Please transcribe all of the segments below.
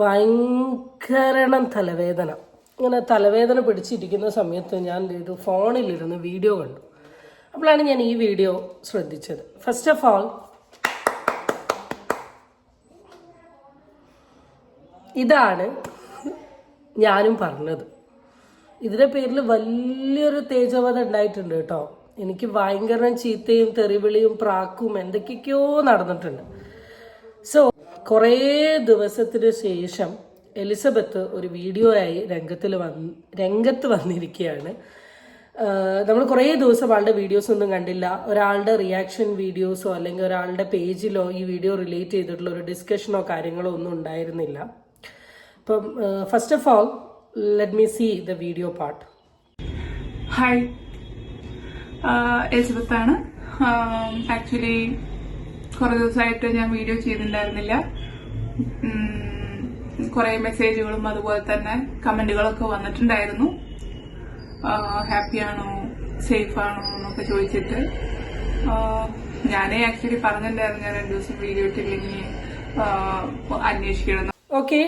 ഭയങ്കരണം തലവേദന. ഇങ്ങനെ തലവേദന പിടിച്ചിരിക്കുന്ന സമയത്ത് ഞാൻ ഒരു ഫോണിലിരുന്ന് വീഡിയോ കണ്ടു. അപ്പോഴാണ് ഞാൻ ഈ വീഡിയോ ശ്രദ്ധിച്ചത്. ഫസ്റ്റ് ഓഫ് ഓൾ, ഇതാണ് ഞാനും പറഞ്ഞത്. ഇതിന്റെ പേരിൽ വലിയൊരു തേജവധ ഉണ്ടായിട്ടുണ്ട് കേട്ടോ. എനിക്ക് ഭയങ്കര ചീത്തയും തെറിവിളിയും പ്രാക്കും എന്തൊക്കെയൊക്കെയോ നടന്നിട്ടുണ്ട്. സോ കുറേ ദിവസത്തിന് ശേഷം എലിസബത്ത് ഒരു വീഡിയോ ആയി രംഗത്ത് വന്നിരിക്കുകയാണ്. നമ്മൾ കുറേ ദിവസം ആളുടെ വീഡിയോസ് ഒന്നും കണ്ടില്ല. ഒരാളുടെ റിയാക്ഷൻ വീഡിയോസോ അല്ലെങ്കിൽ ഒരാളുടെ പേജിലോ ഈ വീഡിയോ റിലേറ്റ് ചെയ്തിട്ടുള്ള ഒരു ഡിസ്കഷനോ കാര്യങ്ങളോ ഒന്നും ഉണ്ടായിരുന്നില്ല. അപ്പം first of all let me see the video part. Hi, Elizabeth ആണ്. ആക്ച്വലി കുറെ ദിവസമായിട്ട് ഞാൻ വീഡിയോ ചെയ്തിട്ടുണ്ടായിരുന്നില്ല. കുറെ മെസ്സേജുകളും അതുപോലെ തന്നെ കമന്റുകളൊക്കെ വന്നിട്ടുണ്ടായിരുന്നു. ഹാപ്പിയാണോ, സേഫ് ആണോ എന്നൊക്കെ ചോദിച്ചിട്ട്. ഞാനേ ആക്ച്വലി പറഞ്ഞിട്ടുണ്ടായിരുന്നു ഞാൻ 2 ദിവസം വീഡിയോ ഇട്ടില്ലെങ്കിൽ അന്വേഷിക്കണം. ഓക്കെ,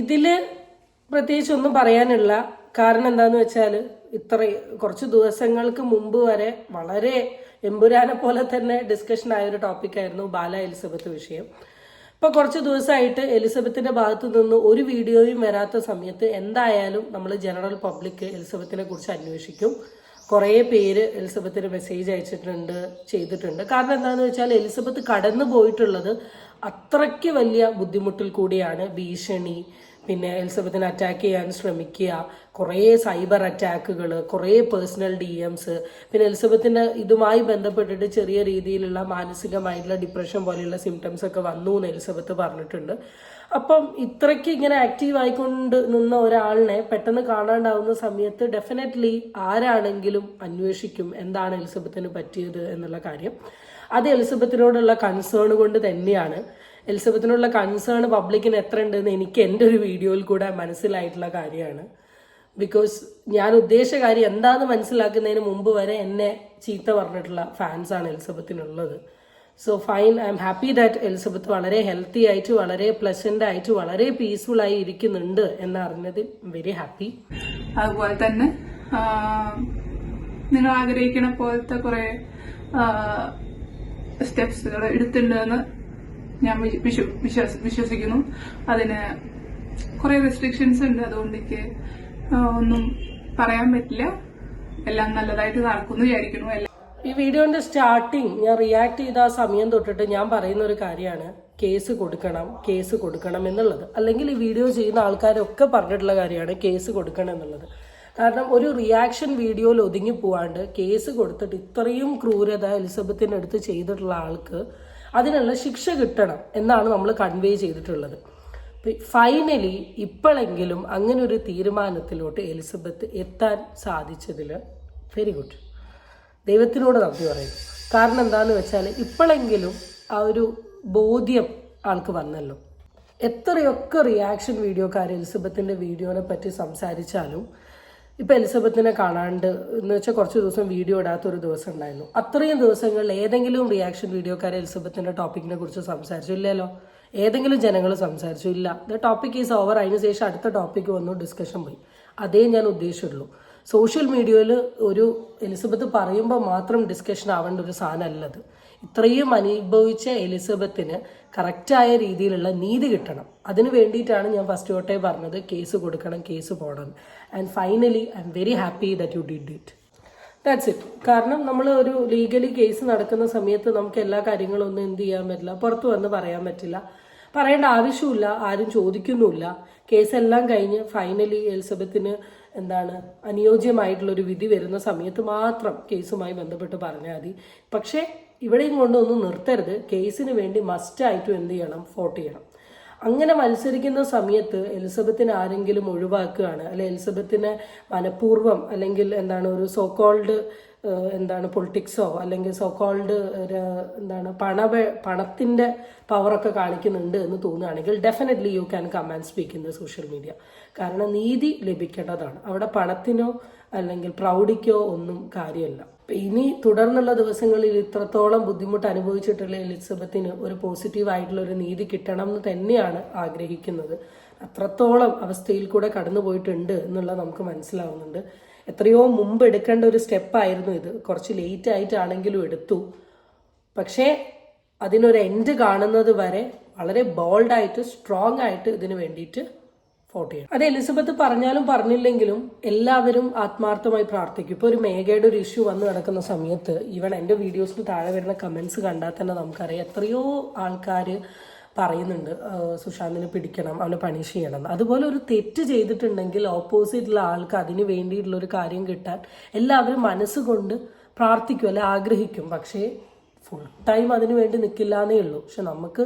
ഇതില് പ്രത്യേകിച്ച് ഒന്നും പറയാനില്ല. കാരണം എന്താന്ന് വെച്ചാൽ കുറച്ച് ദിവസങ്ങൾക്ക് മുമ്പ് വരെ വളരെ എമ്പുരാനെ പോലെ തന്നെ ഡിസ്കഷൻ ആയ ഒരു ടോപ്പിക്കായിരുന്നു ബാല എലിസബത്ത് വിഷയം. ഇപ്പൊ കുറച്ച് ദിവസമായിട്ട് എലിസബത്തിന്റെ ഭാഗത്തു നിന്ന് ഒരു വീഡിയോയും വരാത്ത സമയത്ത് എന്തായാലും നമ്മൾ ജനറൽ പബ്ലിക് എലിസബത്തിനെ കുറിച്ച് അന്വേഷിക്കും. കുറേ പേര് എലിസബത്തിന് മെസ്സേജ് ചെയ്തിട്ടുണ്ട്. കാരണം എന്താണെന്ന് വെച്ചാൽ എലിസബത്ത് കടന്നു പോയിട്ടുള്ളത് അത്രയ്ക്ക് വലിയ ബുദ്ധിമുട്ടിൽ കൂടിയാണ്. ഭീഷണി, പിന്നെ എലിസബത്തിനെ അറ്റാക്ക് ചെയ്യാൻ ശ്രമിക്കുക, കുറേ സൈബർ അറ്റാക്കുകൾ, കുറേ പേഴ്സണൽ DMs, പിന്നെ എലിസബത്തിന്റെ ഇതുമായി ബന്ധപ്പെട്ടിട്ട് ചെറിയ രീതിയിലുള്ള മാനസികമായിട്ടുള്ള ഡിപ്രഷൻ പോലെയുള്ള സിംറ്റംസ് ഒക്കെ വന്നു എന്ന് എലിസബത്ത് പറഞ്ഞിട്ടുണ്ട്. അപ്പം ഇത്രയ്ക്ക് ഇങ്ങനെ ആക്റ്റീവ് ആയിക്കൊണ്ട് നിന്ന ഒരാളിനെ പെട്ടെന്ന് കാണാണ്ടാവുന്ന സമയത്ത് ഡെഫിനറ്റ്ലി ആരാണെങ്കിലും അന്വേഷിക്കും എന്താണ് എലിസബത്തിന് പറ്റിയത് എന്നുള്ള കാര്യം. അത് എലിസബത്തിനോടുള്ള കൺസേൺ കൊണ്ട് തന്നെയാണ്. എലിസബത്തിനുള്ള കൺസേൺ പബ്ലിക്കിന് എത്ര ഉണ്ടെന്ന് എനിക്ക് എൻ്റെ ഒരു വീഡിയോയിൽ കൂടെ മനസ്സിലായിട്ടുള്ള കാര്യമാണ്. ബിക്കോസ് ഞാൻ ഉദ്ദേശിച്ച കാര്യം എന്താണെന്ന് മനസ്സിലാക്കുന്നതിന് മുമ്പ് വരെ എന്നെ ചീത്ത പറഞ്ഞിട്ടുള്ള ഫാൻസാണ് എലിസബത്തിനുള്ളത്. So fine, I am happy that Elizabeth വളരെ ഹെൽത്തി ആയിട്ട്, വളരെ പ്ലസന്റ് ആയിട്ട്, വളരെ പീസ്ഫുൾ ആയി ഇരിക്കുന്നുണ്ട് എന്നറിഞ്ഞതിൽ വെരി ഹാപ്പി. അതുപോലെ തന്നെ നിങ്ങൾ ആഗ്രഹിക്കുന്ന പോലത്തെ കുറെ സ്റ്റെപ്സുകൾ എടുത്തിട്ടുണ്ടെന്ന് ഞാൻ വിശ്വസിക്കുന്നു. അതിന് കുറെ റെസ്ട്രിക്ഷൻസ് ഉണ്ട്, അതുകൊണ്ട് എനിക്ക് ഒന്നും പറയാൻ പറ്റില്ല. എല്ലാം നല്ലതായിട്ട് നടക്കുന്നു വിചാരിക്കുന്നു. ഈ വീഡിയോന്റെ സ്റ്റാർട്ടിങ് ഞാൻ റിയാക്ട് ചെയ്ത ആ സമയം തൊട്ടിട്ട് ഞാൻ പറയുന്ന ഒരു കാര്യമാണ്, കേസ് കൊടുക്കണം എന്നുള്ളത്. അല്ലെങ്കിൽ ഈ വീഡിയോ ചെയ്യുന്ന ആൾക്കാരൊക്കെ പറഞ്ഞിട്ടുള്ള കാര്യമാണ് കേസ് കൊടുക്കണം എന്നുള്ളത്. കാരണം ഒരു റിയാക്ഷൻ വീഡിയോയിൽ ഒതുങ്ങി പോവാണ്ട് കേസ് കൊടുത്തിട്ട് ഇത്രയും ക്രൂരത എലിസബത്തിന്റെ അടുത്ത് ചെയ്തിട്ടുള്ള ആൾക്ക് അതിനുള്ള ശിക്ഷ കിട്ടണം എന്നാണ് നമ്മൾ കൺവേ ചെയ്തിട്ടുള്ളത്. ഫൈനലി ഇപ്പോഴെങ്കിലും അങ്ങനെ ഒരു തീരുമാനത്തിലോട്ട് എലിസബത്ത് എത്താൻ സാധിച്ചതിൽ വെരി ഗുഡ്. ദൈവത്തിനോട് നന്ദി പറയും. കാരണം എന്താണെന്ന് വെച്ചാൽ ഇപ്പോഴെങ്കിലും ആ ഒരു ബോധ്യം ആൾക്ക് വന്നല്ലോ. എത്രയൊക്കെ റിയാക്ഷൻ വീഡിയോക്കാർ എലിസബത്തിന്റെ വീഡിയോനെ പറ്റി സംസാരിച്ചാലും ഇപ്പൊ എലിസബത്തിനെ കാണാണ്ട് എന്ന് വെച്ചാൽ കുറച്ച് ദിവസം വീഡിയോ ഇടാത്ത ഒരു ദിവസം ഉണ്ടായിരുന്നു. അത്രയും ദിവസങ്ങളിൽ ഏതെങ്കിലും റിയാക്ഷൻ വീഡിയോക്കാരെ എലിസബത്തിന്റെ ടോപ്പിക്കിനെ കുറിച്ച് സംസാരിച്ചു? ഇല്ലല്ലോ. ഏതെങ്കിലും ജനങ്ങൾ സംസാരിച്ചു? ഇല്ല. The topic is over. അതിനുശേഷം അടുത്ത ടോപ്പിക്ക് വന്നു, ഡിസ്കഷൻ പോയി. അതേ ഞാൻ ഉദ്ദേശിച്ചുള്ളൂ. സോഷ്യൽ മീഡിയയിൽ ഒരു എലിസബത്ത് പറയുമ്പോൾ മാത്രം ഡിസ്കഷൻ ആവേണ്ട ഒരു സാധനമല്ലത്. ഇത്രയും അനുഭവിച്ച എലിസബത്തിന് കറക്റ്റായ രീതിയിലുള്ള നീതി കിട്ടണം. അതിന് വേണ്ടിയിട്ടാണ് ഞാൻ ഫസ്റ്റ് തൊട്ടേ പറഞ്ഞത് കേസ് കൊടുക്കണം, കേസ് പോകണം. And finally I am very happy that you did it. That's it. കാരണം നമ്മൾ ഒരു ലീഗലി കേസ് നടക്കുന്ന സമയത്ത് നമുക്ക് എല്ലാ കാര്യങ്ങളും ഒന്നും എന്ത് ചെയ്യാൻ പറ്റില്ല, പുറത്തു വന്ന് പറയാൻ പറ്റില്ല. പറയേണ്ട ആവശ്യമില്ല, ആരും ചോദിക്കുന്നുമില്ല. കേസെല്ലാം കഴിഞ്ഞ് ഫൈനലി എലിസബത്തിന് അനുയോജ്യമായിട്ടുള്ളൊരു വിധി വരുന്ന സമയത്ത് മാത്രം കേസുമായി ബന്ധപ്പെട്ട് പറഞ്ഞാൽ മതി. പക്ഷേ ഇവിടെയും കൊണ്ടൊന്നും നിർത്തരുത്. കേസിന് വേണ്ടി മസ്റ്റായിട്ടും എന്ത് ചെയ്യണം, വോട്ട് ചെയ്യണം. അങ്ങനെ മത്സരിക്കുന്ന സമയത്ത് എലിസബത്തിനെ ആരെങ്കിലും ഒഴിവാക്കുകയാണ്, അല്ലെ എലിസബത്തിനെ മനഃപൂർവ്വം അല്ലെങ്കിൽ ഒരു സോകോൾഡ് പൊളിറ്റിക്സോ അല്ലെങ്കിൽ സോകോൾഡ് പണത്തിന്റെ പവറൊക്കെ കാണിക്കുന്നുണ്ട് എന്ന് തോന്നുകയാണെങ്കിൽ definitely you can come and speak in the social media. കാരണം നീതി ലഭിക്കേണ്ടതാണ്. അവിടെ പണത്തിനോ അല്ലെങ്കിൽ പ്രൗഢിക്കോ ഒന്നും കാര്യമല്ല. ഇനി തുടർന്നുള്ള ദിവസങ്ങളിൽ ഇത്രത്തോളം ബുദ്ധിമുട്ട് അനുഭവിച്ചിട്ടുള്ള എലിസബത്തിന് ഒരു പോസിറ്റീവ് ആയിട്ടുള്ള ഒരു നീതി കിട്ടണം എന്ന് തന്നെയാണ് ആഗ്രഹിക്കുന്നത്. അത്രത്തോളം അവസ്ഥയിൽ കൂടെ കടന്നു പോയിട്ടുണ്ട് എന്നുള്ളത് നമുക്ക് മനസ്സിലാവുന്നുണ്ട്. എത്രയോ മുമ്പ് എടുക്കേണ്ട ഒരു സ്റ്റെപ്പായിരുന്നു ഇത്. കുറച്ച് ലേറ്റ് ആയിട്ടാണെങ്കിലും എടുത്തു. പക്ഷേ അതിനൊരു എൻഡ് കാണുന്നത് വരെ വളരെ ബോൾഡായിട്ട് സ്ട്രോങ് ആയിട്ട് ഇതിന് വേണ്ടിയിട്ട് ഫോട്ട് ചെയ്യണം. അത് എലിസബത്ത് പറഞ്ഞാലും പറഞ്ഞില്ലെങ്കിലും എല്ലാവരും ആത്മാർത്ഥമായി പ്രാർത്ഥിക്കും. ഇപ്പോൾ ഒരു മേഘയുടെ ഒരു ഇഷ്യൂ വന്ന് നടക്കുന്ന സമയത്ത് ഈവൻ എൻ്റെ വീഡിയോസിന് താഴെ വരുന്ന കമൻസ് കണ്ടാൽ തന്നെ നമുക്കറിയാം എത്രയോ ആൾക്കാർ പറയുന്നുണ്ട് സുശാന്തിനെ പിടിക്കണം, അവനെ പണിഷ് ചെയ്യണം. അതുപോലെ ഒരു തെറ്റ് ചെയ്തിട്ടുണ്ടെങ്കിൽ ഓപ്പോസിറ്റുള്ള ആൾക്ക് അതിന് വേണ്ടിയിട്ടുള്ള ഒരു കാര്യം കിട്ടാൻ എല്ലാവരും മനസ്സുകൊണ്ട് പ്രാർത്ഥിക്കും, അല്ലെ ആഗ്രഹിക്കും. പക്ഷേ ഫുൾ ടൈം അതിന് വേണ്ടി നിൽക്കില്ല എന്നേ ഉള്ളൂ. പക്ഷെ നമുക്ക്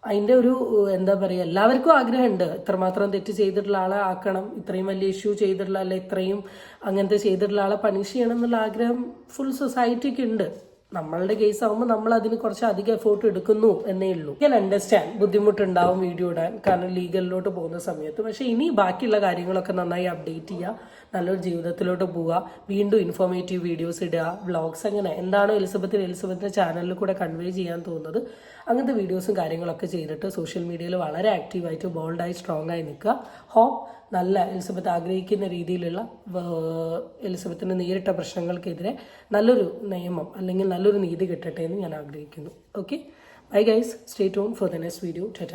അതിൻ്റെ ഒരു എന്താ പറയുക, എല്ലാവർക്കും ആഗ്രഹമുണ്ട് ഇത്രമാത്രം തെറ്റ് ചെയ്തിട്ടുള്ള ആളെ ആക്കണം, ഇത്രയും വലിയ ഇഷ്യൂ ചെയ്തിട്ടുള്ള അല്ലെ ഇത്രയും അങ്ങനത്തെ ചെയ്തിട്ടുള്ള ആളെ പണിഷ് ചെയ്യണം എന്നുള്ള ആഗ്രഹം ഫുൾ സൊസൈറ്റിക്ക് ഉണ്ട്. നമ്മളുടെ കേസ് ആകുമ്പോൾ നമ്മൾ അതിന് കുറച്ച് അധികം എഫേർട്ട് എടുക്കുന്നു എന്നേ ഉള്ളൂ. ഞാൻ അണ്ടർസ്റ്റാൻഡ് ബുദ്ധിമുട്ടുണ്ടാവും വീഡിയോ ഇടാൻ, കാരണം ലീഗലിലോട്ട് പോകുന്ന സമയത്ത്. പക്ഷെ ഇനി ബാക്കിയുള്ള കാര്യങ്ങളൊക്കെ നന്നായി അപ്ഡേറ്റ് ചെയ്യുക, നല്ലൊരു ജീവിതത്തിലോട്ട് പോവുക, വീണ്ടും ഇൻഫോർമേറ്റീവ് വീഡിയോസ് ഇടുക, വ്ളോഗ്സ്, അങ്ങനെ എന്താണോ എലിസബത്തിന്റെ ചാനലിൽ കൂടെ കൺവേ ചെയ്യാൻ തോന്നുന്നത് അങ്ങനത്തെ വീഡിയോസും കാര്യങ്ങളൊക്കെ ചെയ്തിട്ട് സോഷ്യൽ മീഡിയയിൽ വളരെ ആക്റ്റീവായിട്ട് ബോൾഡായി സ്ട്രോങ് ആയി നിൽക്കുക. ഹോപ്പ് നല്ല എലിസബത്ത് ആഗ്രഹിക്കുന്ന രീതിയിലുള്ള എലിസബത്തിന് നേരിട്ട പ്രശ്നങ്ങൾക്കെതിരെ നല്ലൊരു നിയമം അല്ലെങ്കിൽ നല്ലൊരു നീതി കിട്ടട്ടെ എന്ന് ഞാൻ ആഗ്രഹിക്കുന്നു. Okay, bye guys, stay tune for the next video.